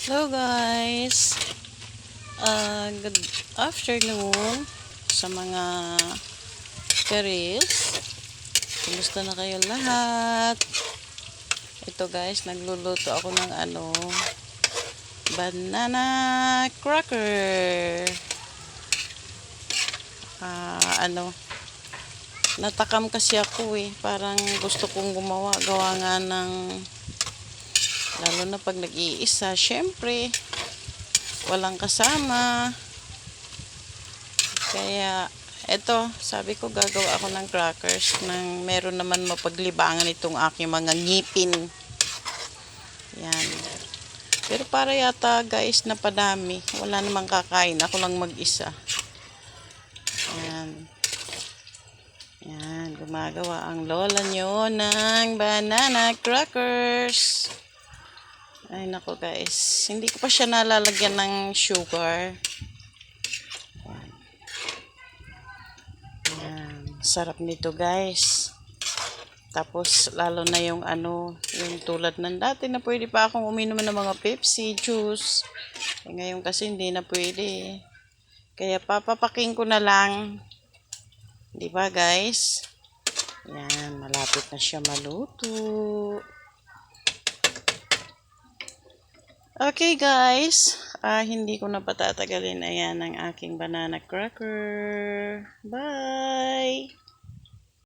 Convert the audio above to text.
Hello guys, good afternoon sa mga karis. Kumusta na kayo lahat? Ito guys, nagluluto ako ng banana cracker. Natakam kasi ako parang gusto kong gawa nga ng, lalo na pag nag-iisa, syempre walang kasama. Kaya eto, sabi ko gagawa ako ng crackers nang meron naman mapaglibangan itong aking mga ngipin. Yan. Pero para yata guys napadami. Wala namang kakain. Ako lang mag-isa. Yan. Yan. Gumagawa ang lola nyo ng banana crackers. Ay nako guys. Hindi ko pa siya nalalagyan ng sugar. Sarap nito guys. Tapos lalo na yung yung tulad ng dati na pwede pa akong uminom ng mga Pepsi juice. Ngayon kasi hindi na pwede. Kaya papapaking ko na lang. 'Di ba guys? Yan, malapit na siya maluto. Okay guys, hindi ko na patatagalin. Ayan ang aking banana cracker. Bye!